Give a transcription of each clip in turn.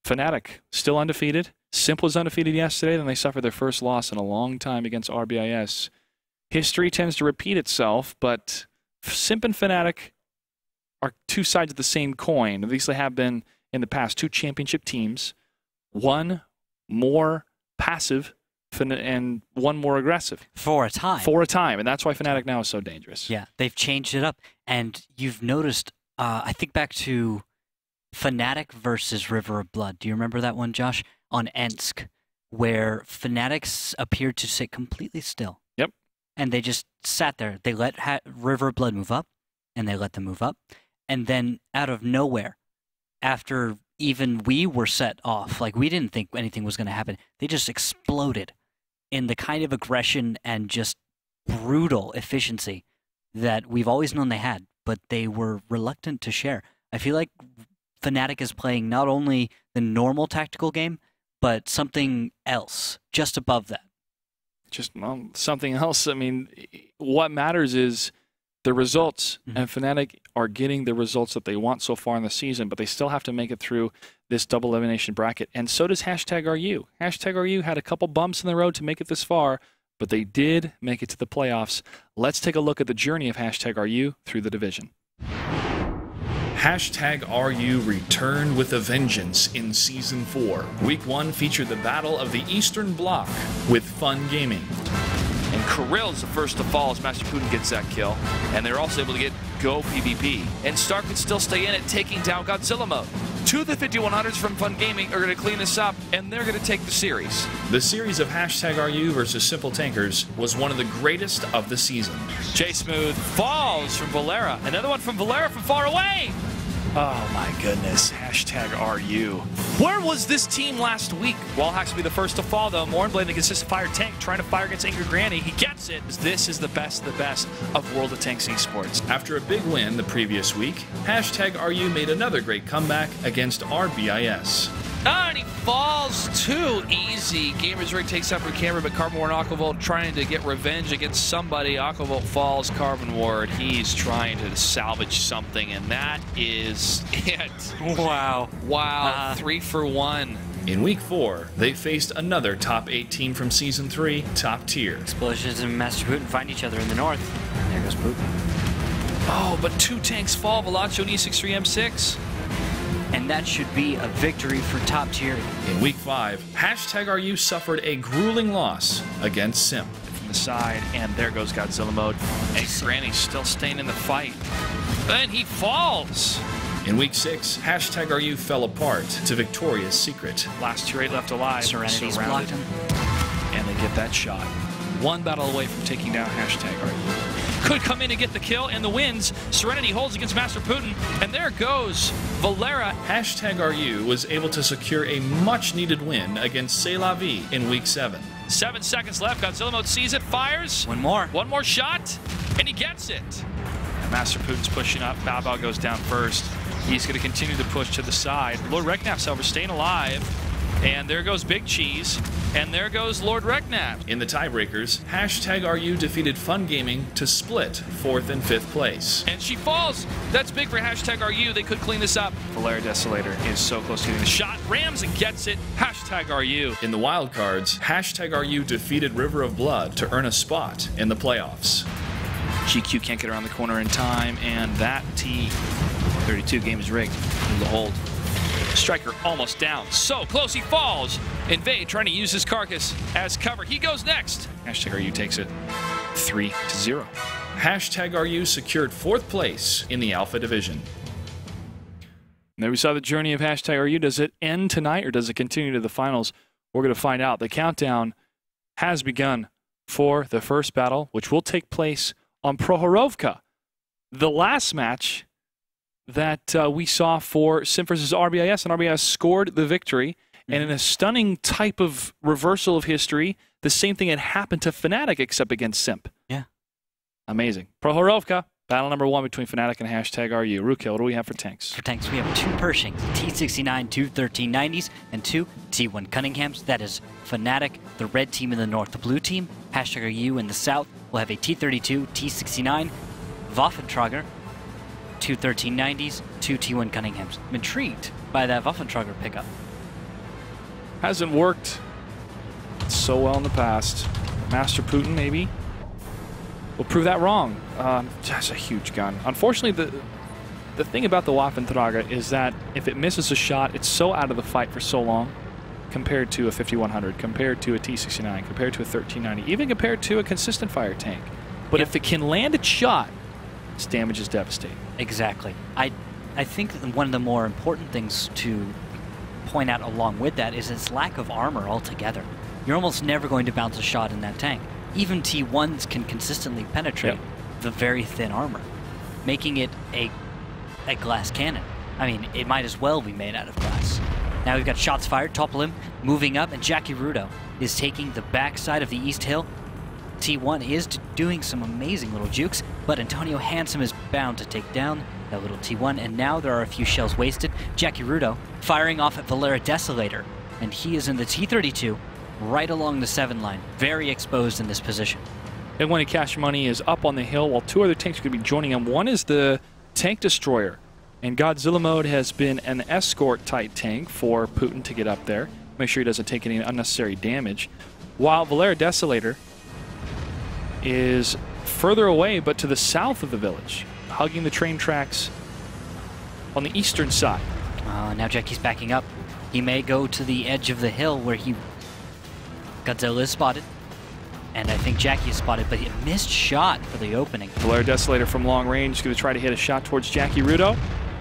FNATIC still undefeated. Simp was undefeated yesterday, then they suffered their first loss in a long time against RBIS. History tends to repeat itself, but Simp and FNATIC are two sides of the same coin. At least they have been in the past. Two championship teams, one more passive and one more aggressive. For a time. For a time, and that's why FNATIC now is so dangerous. Yeah, they've changed it up. And you've noticed, I think back to FNATIC versus River of Blood. Do you remember that one, Josh? On Ensk, where FNATIC appeared to sit completely still. Yep. And they just sat there. They let River of Blood move up, and they let them move up. And then out of nowhere, after even we were set off, like we didn't think anything was going to happen, they just exploded in the kind of aggression and just brutal efficiency that we've always known they had, but they were reluctant to share. I feel like FNATIC is playing not only the normal tactical game, but something else just above that. Just something else. I mean, what matters is the results, and FNATIC are getting the results that they want so far in the season, but they still have to make it through this double elimination bracket, and so does #RU. #RU had a couple bumps in the road to make it this far, but they did make it to the playoffs. Let's take a look at the journey of #RU through the division. #RU returned with a vengeance in Season 4. Week 1 featured the Battle of the Eastern Bloc with Fun Gaming. And Kirill's the first to fall as Master Putin gets that kill. And they're also able to get Go PvP. And Stark can still stay in it, taking down Godzilla mode. Two of the 5100s from Fun Gaming are going to clean this up, and they're going to take the series. The series of #RU versus Simple Tankers was one of the greatest of the season. J Smooth falls from Valera. Another one from Valera from far away. Oh my goodness, #RU. Where was this team last week? Wallhacks will be the first to fall, though. Mournblade against this fire tank, trying to fire against Angry Granny. He gets it. This is the best of the best of World of Tanks esports. After a big win the previous week, #RU made another great comeback against RBIS. Ah, and he falls too easy. Gamers Rig takes up her camera, but Carbon Ward and Aquavolt trying to get revenge against somebody. Aquavolt falls, Carbon Ward, he's trying to salvage something, and that is it. Wow. Wow, 3 for 1. In Week 4, they faced another top 8 team from Season 3, Top Tier. Explosions and Master Putin find each other in the north. There goes Putin. Oh, but 2 tanks fall, Velocio and E63 M6. And that should be a victory for Top Tier. In Week 5, #RU suffered a grueling loss against Simp. From the side, and there goes Godzilla mode. And Granny's still staying in the fight. And he falls. In Week 6, #RU fell apart to Victoria's Secret. Last tier 8 left alive. Serenity's blocked him. And they get that shot. One battle away from taking down #RU. Could come in and get the kill and the wins. Serenity holds against Master Putin, and there goes Valera. #RU was able to secure a much-needed win against C'est La Vie in Week 7. 7 seconds left. Godzilla mode sees it, fires. One more. One more shot, and he gets it. And Master Putin's pushing up. Bao Bao goes down first. He's going to continue to push to the side. Lord Reknap's, however, staying alive. And there goes Big Cheese. And there goes Lord Reknap. In the tiebreakers, #RU defeated Fun Gaming to split 4th and 5th place. And she falls. That's big for #RU. They could clean this up. Valera Desolator is so close to getting the shot. Rams and gets it. #RU. In the wildcards, #RU defeated River of Blood to earn a spot in the playoffs. GQ can't get around the corner in time, and that T32 game is rigged. In the hold. Striker almost down. So close, he falls. Invade trying to use his carcass as cover. He goes next. #RU takes it 3-0. #RU secured 4th place in the Alpha Division. There we saw the journey of #RU. Does it end tonight or does it continue to the finals? We're going to find out. The countdown has begun for the first battle, which will take place on Prohorovka. The last match that we saw for Simp versus RBIS, and RBIS scored the victory. And in a stunning type of reversal of history, the same thing had happened to FNATIC except against Simp. Yeah. Amazing. Prohorovka, battle number 1 between FNATIC and #RU. Ruki, what do we have for tanks? For tanks, we have 2 Pershings, T69, 2 1390s, and 2 T1 Cunninghams. That is FNATIC, the red team in the north. The blue team, #RU in the south, will have a T32, T69, Waffentrager, 2 1390s, 2 T1 Cunninghams. I'm intrigued by that Waffentrager pickup. Hasn't worked so well in the past. Master Putin, maybe. We'll prove that wrong. That's a huge gun. Unfortunately, the thing about the Waffentrager is that if it misses a shot, it's so out of the fight for so long compared to a 5100, compared to a T69, compared to a 1390, even compared to a consistent fire tank. But if it can land its shot, its damage is devastating. Exactly. I think one of the more important things to point out along with that is its lack of armor altogether. You're almost never going to bounce a shot in that tank. Even T1s can consistently penetrate the very thin armor, making it a glass cannon. I mean, it might as well be made out of glass. Now we've got shots fired, topple him, moving up, and Jackie Rudo is taking the backside of the East Hill. T1 is doing some amazing little jukes, but Antonio Handsome is bound to take down that little T1, and now there are a few shells wasted. Jackie Rudo firing off at Valera Desolator, and he is in the T32 right along the 7 line, very exposed in this position. And when Cash Money is up on the hill, while 2 other tanks are going to be joining him. One is the Tank Destroyer, and Godzilla Mode has been an escort-type tank for Putin to get up there, make sure he doesn't take any unnecessary damage, while Valera Desolator is further away, but to the south of the village, hugging the train tracks on the eastern side. Now Jackie's backing up. He may go to the edge of the hill where Godzilla is spotted, and I think Jackie is spotted, but he missed shot for the opening. Valera Desolator from long range is going to try to hit a shot towards Jackie Rudo.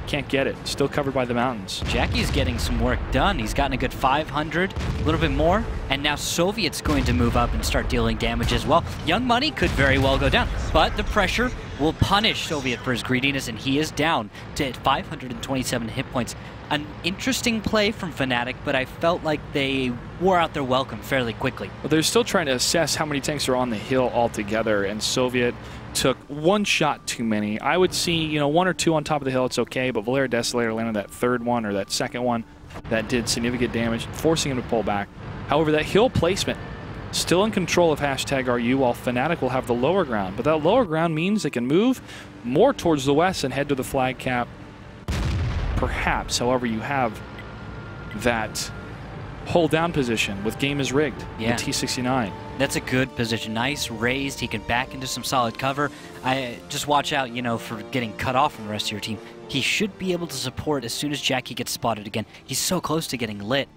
Can't get it. Still covered by the mountains. Jackie's getting some work done. He's gotten a good 500, a little bit more, and now Soviet's going to move up and start dealing damage as well. Young Money could very well go down, but the pressure will punish Soviet for his greediness, and he is down to 527 hit points. An interesting play from FNATIC, but I felt like they wore out their welcome fairly quickly. Well, they're still trying to assess how many tanks are on the hill altogether, and Soviet took 1 shot too many. I would see, 1 or 2 on top of the hill, it's okay, but Valera Desolator landed that 3rd one or that 2nd one that did significant damage, forcing him to pull back. However, that hill placement still in control of #RU, while FNATIC will have the lower ground, but that lower ground means they can move more towards the west and head to the flag cap. Perhaps, however, you have that hold down position with game is rigged. Yeah. The T69. That's a good position. Nice raised. He can back into some solid cover. I just watch out, for getting cut off from the rest of your team. He should be able to support as soon as Jackie gets spotted again. He's so close to getting lit.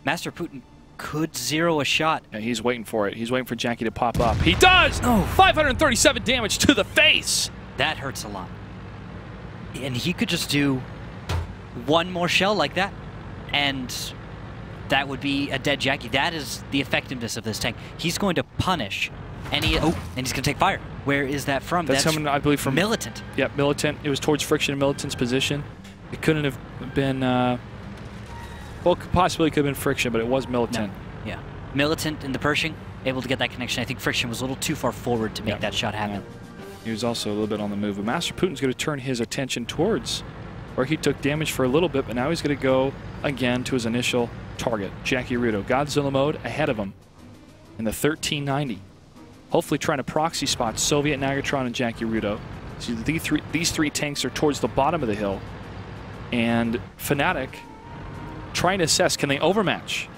Master Putin could zero a shot. Yeah, he's waiting for it. He's waiting for Jackie to pop up. He does! Oh. 537 damage to the face! That hurts a lot. And he could just do 1 more shell like that, and that would be a dead Jackie. That is the effectiveness of this tank. He's going to punish, and he's going to take fire. Where is that from? That's coming, I believe, from Militant. Yep, Militant. It was towards Friction and Militant's position. It couldn't have been, well, possibly could have been Friction, but it was Militant. No. Yeah. Militant in the Pershing, able to get that connection. I think Friction was a little too far forward to make that shot happen. Yeah. He was also a little bit on the move. But Master Putin's going to turn his attention towards where he took damage for a little bit, but now he's going to go again to his initial target, Jackie Rudo. Godzilla Mode ahead of him in the 1390. Hopefully trying to proxy spot Soviet, Nagatron, and Jackie Rudo. So these three tanks are towards the bottom of the hill. And FNATIC trying to assess, can they overmatch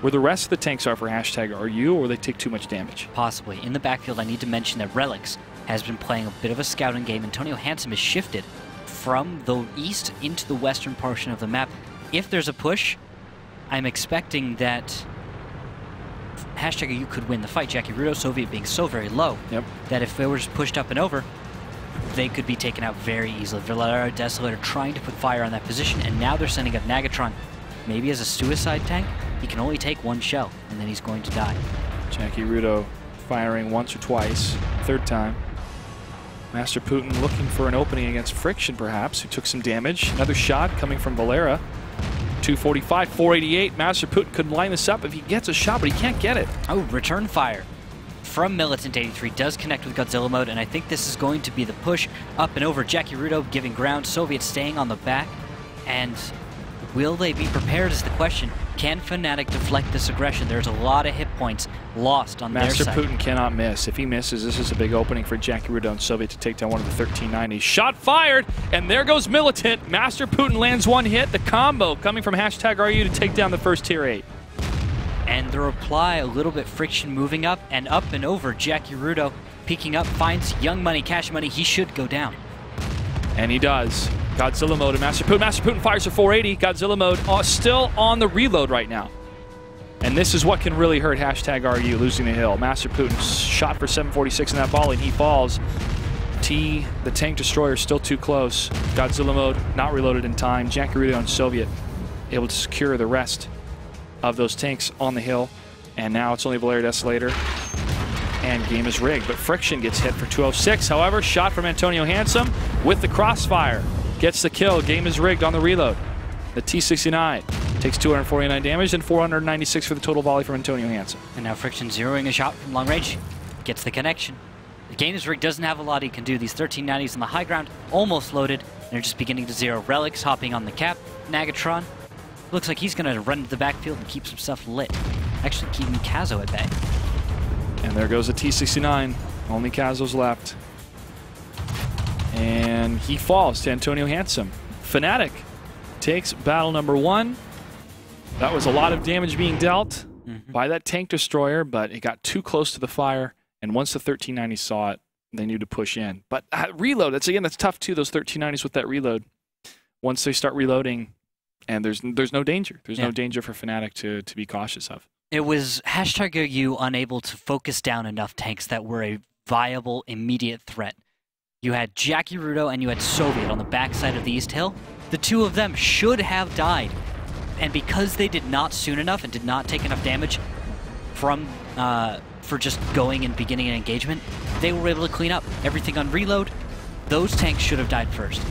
where the rest of the tanks are for #RU, or will they take too much damage? Possibly. In the backfield, I need to mention that Relics has been playing a bit of a scouting game. Antonio Handsome is shifted from the east into the western portion of the map. If there's a push, I'm expecting that #RU could win the fight. Jackie Rudo, Soviet being so very low that if they were just pushed up and over, they could be taken out very easily. Valera Desolator trying to put fire on that position, and now they're sending up Nagatron. Maybe as a suicide tank, he can only take 1 shell, and then he's going to die. Jackie Rudo firing once or twice, 3rd time. Master Putin looking for an opening against Friction, perhaps, who took some damage. Another shot coming from Valera. 245, 488. Master Putin could line this up if he gets a shot, but he can't get it. Oh, return fire from Militant 83 does connect with Godzilla Mode, and I think this is going to be the push up and over. Jackie Rudo giving ground, Soviet staying on the back, and will they be prepared is the question. Can FNATIC deflect this aggression? There's a lot of hit points lost on their side. Master Putin cannot miss. If he misses, this is a big opening for Jackie Rudo and Soviet to take down one of the 1390s. Shot fired, and there goes Militant. Master Putin lands 1 hit. The combo coming from #RU to take down the first tier 8. And the reply, a little bit friction moving up and over. Jackie Rudo peeking up, finds Young Money, Cash Money. He should go down. And he does. Godzilla mode and Master Putin. Master Putin fires for 480. Godzilla mode still on the reload right now. And this is what can really hurt #RU, losing the hill. Master Putin shot for 746 in that volley, and he falls. T, the tank destroyer, still too close. Godzilla mode, not reloaded in time. Jackie Rudo and Soviet able to secure the rest of those tanks on the hill. And now it's only Valerian Desolator. And game is rigged, but Friction gets hit for 206. However, shot from Antonio Handsome with the crossfire. Gets the kill. Game is rigged on the reload. The T-69 takes 249 damage and 496 for the total volley from Antonio Handsome. And now Friction zeroing a shot from long range. Gets the connection. The game is rigged, doesn't have a lot he can do. These 1390s on the high ground, almost loaded. They're just beginning to zero. Relics hopping on the cap. Nagatron looks like he's going to run to the backfield and keep some stuff lit. Actually keeping Kazo at bay. And there goes the T-69. Only Kazo's left. And he falls to Antonio Handsome. FNATIC takes battle number 1. That was a lot of damage being dealt by that tank destroyer, but it got too close to the fire. And once the 1390 saw it, they knew to push in. But reload, that's tough too, those 1390s with that reload. Once they start reloading, and there's no danger. There's no danger for FNATIC to be cautious of. It was #U unable to focus down enough tanks that were a viable, immediate threat. You had Jackie Rudo and you had Soviet on the backside of the East Hill. The two of them should have died. And because they did not soon enough and did not take enough damage from for just going and beginning an engagement, they were able to clean up everything on reload. Those tanks should have died first.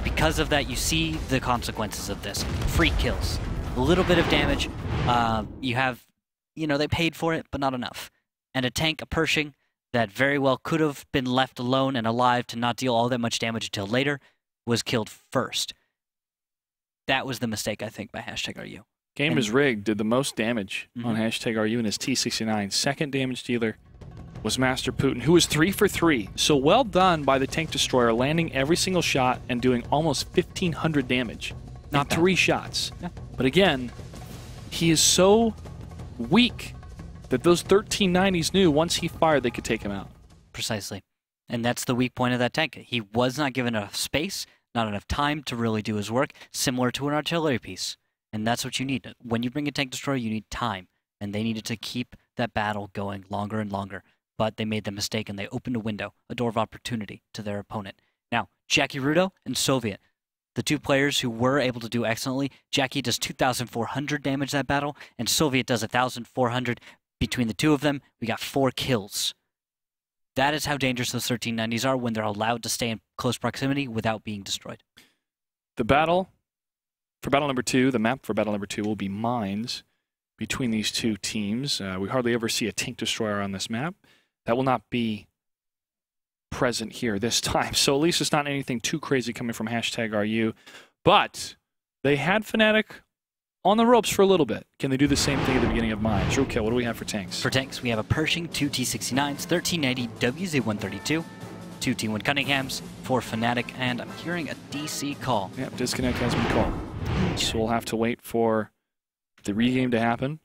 Because of that, you see the consequences of this. Free kills. A little bit of damage. They paid for it, but not enough. And a tank, a Pershing, that very well could have been left alone and alive to not deal all that much damage until later, was killed first. That was the mistake, I think, by #RU. Game is rigged. Did the most damage on #RU in his T-69. Second damage dealer was Master Putin, who was 3 for 3. So well done by the tank destroyer, landing every single shot and doing almost 1,500 damage. Not 3 shots. Yeah. But again, he is so weak that those 1390s knew once he fired they could take him out. Precisely. And that's the weak point of that tank. He was not given enough space, not enough time to really do his work, similar to an artillery piece. And that's what you need. When you bring a tank destroyer, you need time. And they needed to keep that battle going longer and longer. But they made the mistake and they opened a window, a door of opportunity to their opponent. Now, Jackie Rudo and Soviet, the two players who were able to do excellently. Jackie does 2,400 damage that battle, and Soviet does 1,400. Between the two of them, we got 4 kills. That is how dangerous those 1390s are when they're allowed to stay in close proximity without being destroyed. The battle for battle number 2, the map for battle number 2 will be mines between these two teams. We hardly ever see a tank destroyer on this map. That will not be present here this time. So at least it's not anything too crazy coming from #RU. But they had FNATIC on the ropes for a little bit. Can they do the same thing at the beginning of mines? Roadkill, what do we have for tanks? For tanks, we have a Pershing, 2 T-69s, 1390 WZ-132, 2 T-1 Cunninghams, 4 FNATIC, and I'm hearing a DC call. Yep, disconnect has been called. So we'll have to wait for the regame to happen.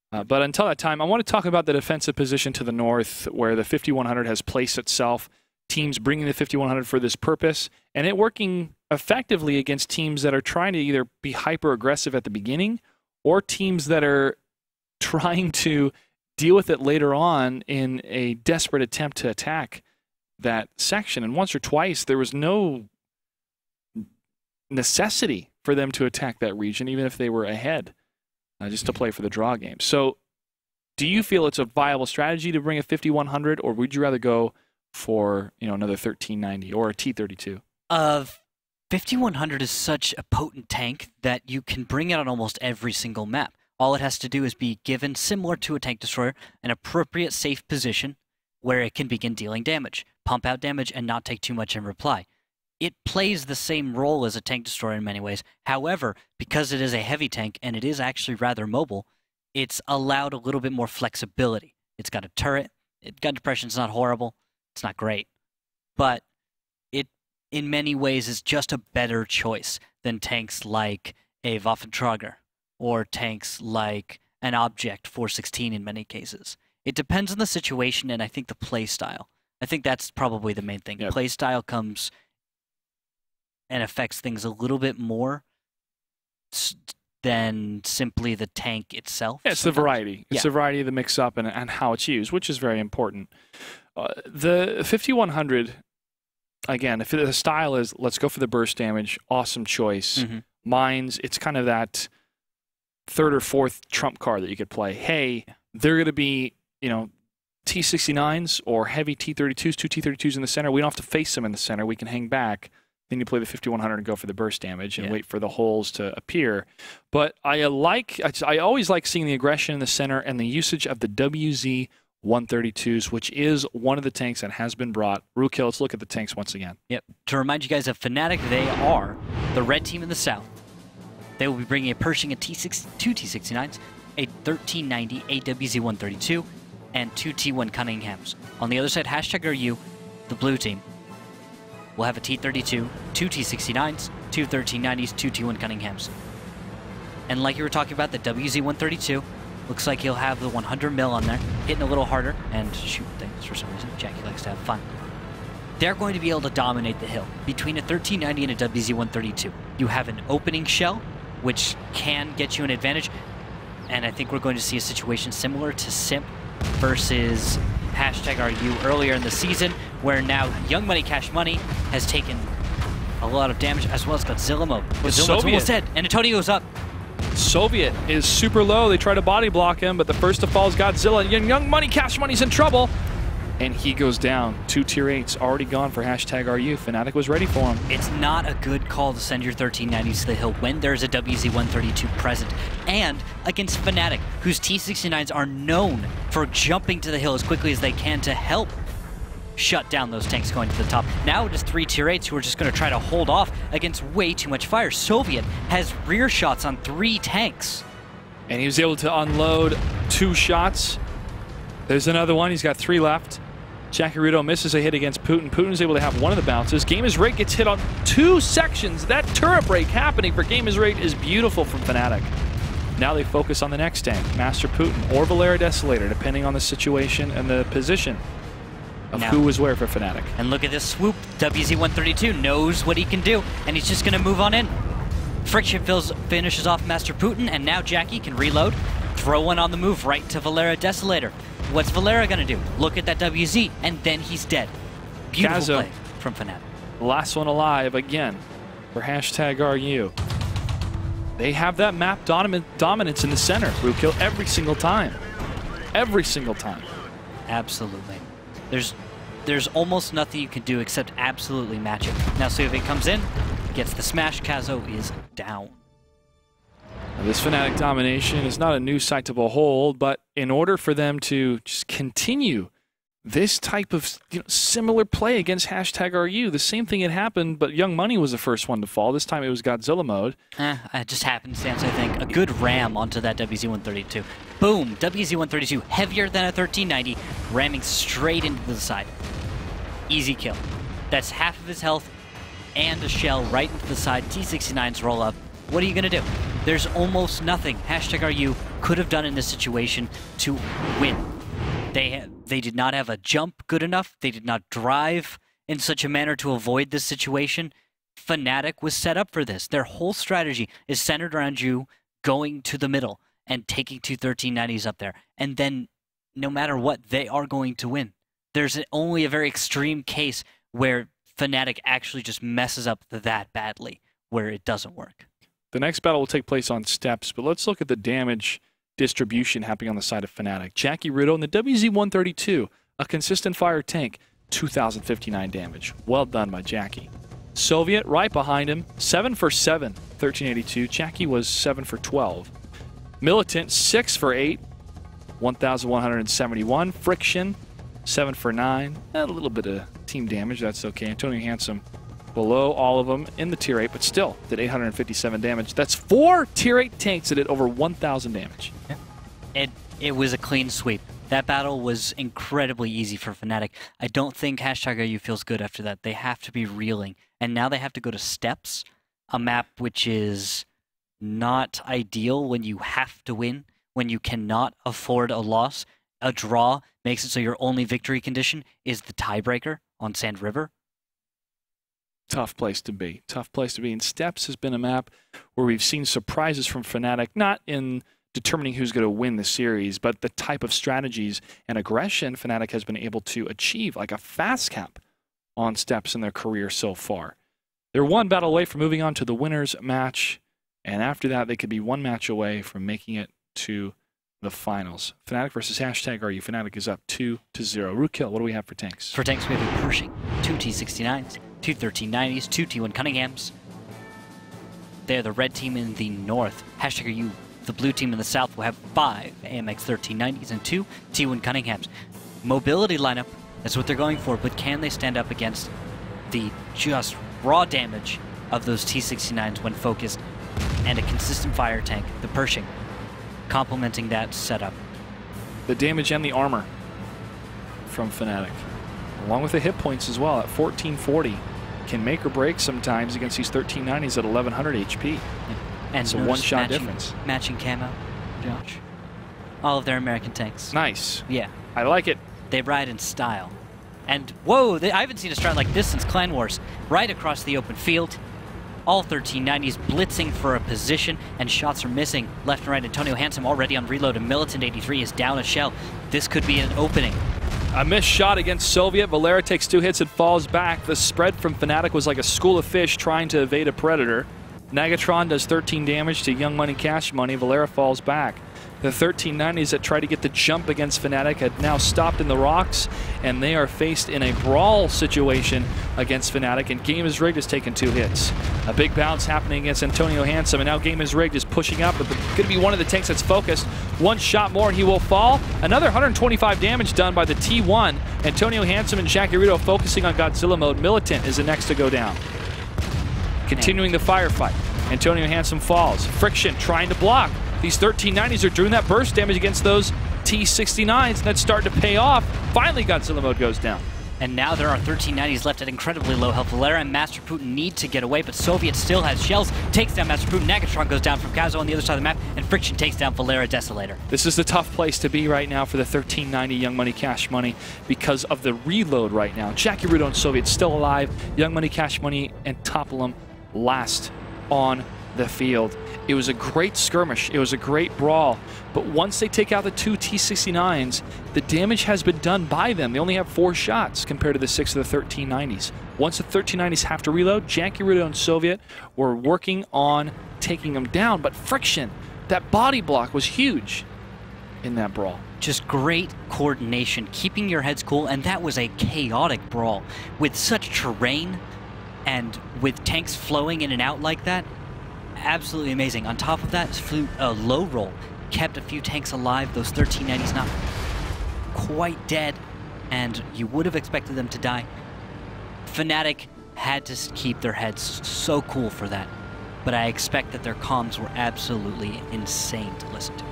But until that time, I want to talk about the defensive position to the north, where the 5100 has placed itself. Teams bringing the 5100 for this purpose, and it working effectively against teams that are trying to either be hyper-aggressive at the beginning or teams that are trying to deal with it later on in a desperate attempt to attack that section. And once or twice, there was no necessity for them to attack that region, even if they were ahead, just to play for the draw game. So do you feel it's a viable strategy to bring a 5100, or would you rather go for another 1390 or a T-32? 5100 is such a potent tank that you can bring it on almost every single map. All it has to do is be given, similar to a tank destroyer, an appropriate safe position where it can begin dealing damage, pump out damage, and not take too much in reply. It plays the same role as a tank destroyer in many ways. However, because it is a heavy tank and it is actually rather mobile, it's allowed a little bit more flexibility. It's got a turret. Gun depression's not horrible. It's not great. But it, in many ways, is just a better choice than tanks like a Waffentrager or tanks like an object 416 in many cases. It depends on the situation and I think the play style. I think that's probably the main thing. Yep. Play style comes and affects things a little bit more than simply the tank itself. Yeah, it's the variety. It's the variety of the mix-up and how it's used, which is very important. The 5100, again, if the style is, let's go for the burst damage, awesome choice. Mine's, it's kind of that third or fourth trump card that you could play. Hey, they're going to be, you know, T69s or heavy T32s, two T32s in the center. We don't have to face them in the center. We can hang back. Then you play the 5100 and go for the burst damage and wait for the holes to appear. But I always like seeing the aggression in the center and the usage of the WZ 132s, which is one of the tanks that has been brought. Rookhill, let's look at the tanks once again. Yep. To remind you guys of FNATIC, they are the red team in the south. They will be bringing a Pershing, two T69s, a 1390, a WZ-132, and two T1 Cunninghams. On the other side, #RU, the blue team, will have a T32, two T69s, two 1390s, two T1 Cunninghams. And like you were talking about, the WZ-132, looks like he'll have the 100 mil on there, hitting a little harder and shooting things for some reason. Jackie likes to have fun. They're going to be able to dominate the hill. Between a 1390 and a WZ-132, you have an opening shell, which can get you an advantage. And I think we're going to see a situation similar to Simp versus #RU earlier in the season, where now Young Money Cash Money has taken a lot of damage, as well as Godzilla mode. Godzilla's almost dead, and Antonio's up. Soviet is super low. They try to body block him, but the first to fall is Godzilla. And Young Money Cash Money's in trouble. And he goes down. Two tier 8s already gone for #RU. FNATIC was ready for him. It's not a good call to send your 1390s to the hill when there's a WZ-132 present. And against FNATIC, whose T69s are known for jumping to the hill as quickly as they can to help shut down those tanks going to the top. Now it is 3 tier 8s who are just going to try to hold off against way too much fire. Soviet has rear shots on 3 tanks. And he was able to unload 2 shots. There's another one. He's got 3 left. Jackie Rudo misses a hit against Putin. Putin's able to have one of the bounces. Game is Rigged gets hit on 2 sections. That turret break happening for Game is Rigged is beautiful from FNATIC. Now they focus on the next tank, Master Putin or Valera Desolator, depending on the situation and the position of who was where for FNATIC. And look at this swoop. WZ-132 knows what he can do, and he's just going to move on in. Friction finishes off Master Putin, and now Jackie can reload, throw one on the move right to Valera Desolator. What's Valera going to do? Look at that WZ, and then he's dead. Beautiful play from FNATIC. Last one alive again for #RU. They have that map dominance in the center. Rookhill every single time. Every single time. Absolutely. There's almost nothing you can do except absolutely match it. Now Soviet comes in, gets the smash. Kazo is down. Now, this FNATIC domination is not a new sight to behold, but in order for them to just continue this type of similar play against #RU, the same thing had happened, but Young Money was the first one to fall. This time it was Godzilla mode. It just happenstance, I think. A good ram onto that WZ-132. Boom! WZ-132, heavier than a 1390, ramming straight into the side. Easy kill. That's half of his health and a shell right into the side. T69s roll up. What are you going to do? There's almost nothing #RU could have done in this situation to win. They did not have a jump good enough. They did not drive in such a manner to avoid this situation. FNATIC was set up for this. Their whole strategy is centered around you going to the middle and taking 2 1390s up there. And then no matter what, they are going to win. There's only a very extreme case where FNATIC actually just messes up that badly, where it doesn't work. The next battle will take place on steps, but let's look at the damage distribution happening on the side of FNATIC. Jackie Rudo and the WZ-132, a consistent fire tank, 2,059 damage. Well done by Jackie. Soviet right behind him, 7 for 7, 1382. Jackie was 7 for 12. Militant, 6 for 8, 1,171. Friction, 7 for 9. A little bit of team damage, that's okay. Antonio Handsome below all of them in the tier 8, but still did 857 damage. That's 4 tier 8 tanks that did over 1,000 damage. Yeah. It was a clean sweep. That battle was incredibly easy for FNATIC. I don't think #RU feels good after that. They have to be reeling. And now they have to go to Steps, a map which is not ideal when you have to win, when you cannot afford a loss. A draw makes it so your only victory condition is the tiebreaker on Sand River. Tough place to be. Tough place to be. And Steps has been a map where we've seen surprises from FNATIC, not in determining who's going to win the series, but the type of strategies and aggression FNATIC has been able to achieve, like a fast cap on Steps in their career so far. They're one battle away from moving on to the winner's match, and after that, they could be one match away from making it to the finals. FNATIC versus #RU. FNATIC is up 2-0. Rootkill, what do we have for tanks? For tanks, we have a Pershing, 2 T69s, 2 1390s, 2 T1 Cunninghams. They're the red team in the north. #RU, the blue team in the south, will have 5 AMX 1390s and 2 T1 Cunninghams. Mobility lineup, that's what they're going for, but can they stand up against the just raw damage of those T69s when focused and a consistent fire tank, the Pershing, complementing that setup? The damage and the armor from FNATIC, along with the hit points as well at 1440, can make or break sometimes against these 1390s at 1100 HP. Yeah. And it's a one-shot difference. Matching camo, Josh. All of their American tanks. Nice. Yeah. I like it. They ride in style. And whoa, I haven't seen a strat like this since Clan Wars. Right across the open field. All 1390s blitzing for a position, and shots are missing left and right. Antonio Handsome already on reload, and Militant 83 is down a shell. This could be an opening. A missed shot against Soviet. Valera takes 2 hits and falls back. The spread from FNATIC was like a school of fish trying to evade a predator. Nagatron does 13 damage to Young Money Cash Money. Valera falls back. The 1390s that tried to get the jump against FNATIC had now stopped in the rocks, and they are faced in a brawl situation against FNATIC, and Game is Rigged has taken 2 hits. A big bounce happening against Antonio Handsome, and now Game is Rigged is pushing up, but going to be one of the tanks that's focused. 1 shot more and he will fall. Another 125 damage done by the T1. Antonio Handsome and Jackie Rudo focusing on Godzilla mode. Militant is the next to go down. Continuing the firefight. Antonio Handsome falls. Friction trying to block. These 1390s are doing that burst damage against those T69s, and that's starting to pay off. Finally, Godzilla mode goes down. And now there are 1390s left at incredibly low health. Valera and Master Putin need to get away, but Soviet still has shells. Takes down Master Putin. Nagatron goes down from Kazo on the other side of the map, and Friction takes down Valera Desolator. This is the tough place to be right now for the 1390 Young Money Cash Money because of the reload right now. Jackie Rudo and Soviet still alive. Young Money Cash Money and Topolium last on the field. It was a great skirmish. It was a great brawl. But once they take out the 2 T69s, the damage has been done by them. They only have 4 shots compared to the 6 of the 1390s. Once the 1390s have to reload, Jackie Rudo and Soviet were working on taking them down. But Friction, that body block was huge in that brawl. Just great coordination, keeping your heads cool, and that was a chaotic brawl. With such terrain and with tanks flowing in and out like that, absolutely amazing. On top of that, a low roll kept a few tanks alive. Those 1390s not quite dead, and you would have expected them to die. FNATIC had to keep their heads so cool for that, but I expect that their comms were absolutely insane to listen to.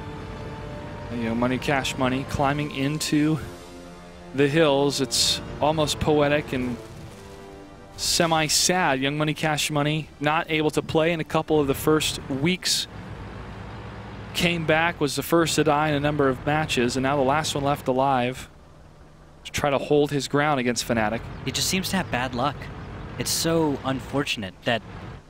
You know, Money Cash Money climbing into the hills. It's almost poetic and semi-sad. Young Money Cash Money not able to play in a couple of the first weeks. Came back, was the first to die in a number of matches, and now the last one left alive to try to hold his ground against FNATIC. He just seems to have bad luck. It's so unfortunate that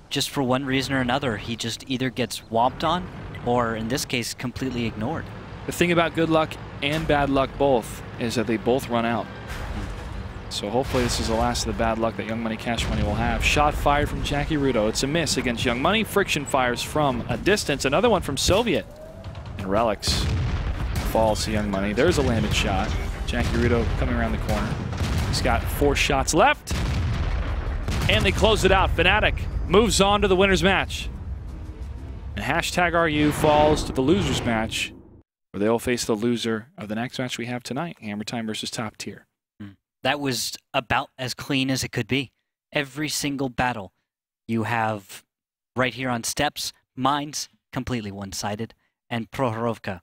just for one reason or another, he just either gets whopped on or, in this case, completely ignored. The thing about good luck and bad luck both is that they both run out. So hopefully this is the last of the bad luck that Young Money Cash Money will have. Shot fired from Jackie Rudo. It's a miss against Young Money. Friction fires from a distance. Another one from Soviet. And Relics falls to Young Money. There's a landed shot. Jackie Rudo coming around the corner. He's got 4 shots left. And they close it out. FNATIC moves on to the winner's match. And #RU falls to the loser's match, where they'll face the loser of the next match we have tonight. Hammer Time versus Top Tier. That was about as clean as it could be. Every single battle you have right here on Steps, Mines, completely one-sided, and Prohorovka.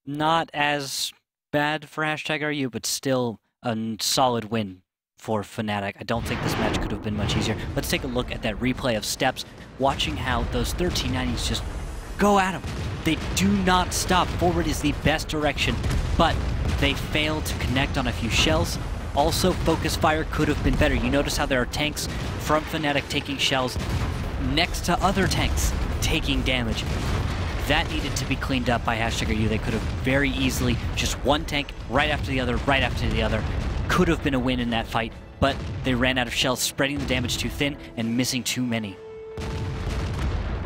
Not as bad for #RU, but still a solid win for FNATIC. I don't think this match could have been much easier. Let's take a look at that replay of Steps, watching how those 1390s just go at him. They do not stop. Forward is the best direction, but they failed to connect on a few shells. Also, focus fire could have been better. You notice how there are tanks from FNATIC taking shells next to other tanks taking damage. That needed to be cleaned up by #RU. They could have very easily, just one tank right after the other, right after the other. Could have been a win in that fight, but they ran out of shells, spreading the damage too thin and missing too many.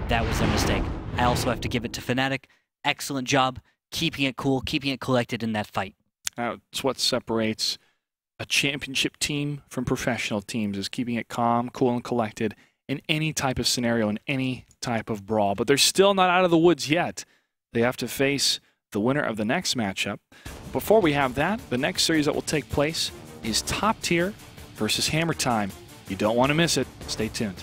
That was their mistake. I also have to give it to FNATIC. Excellent job keeping it cool, keeping it collected in that fight. It's what separates a championship team from professional teams, is keeping it calm, cool, and collected in any type of scenario, in any type of brawl. But they're still not out of the woods yet. They have to face the winner of the next matchup. Before we have that, the next series that will take place is Top Tier versus Hammer Time. You don't want to miss it. Stay tuned.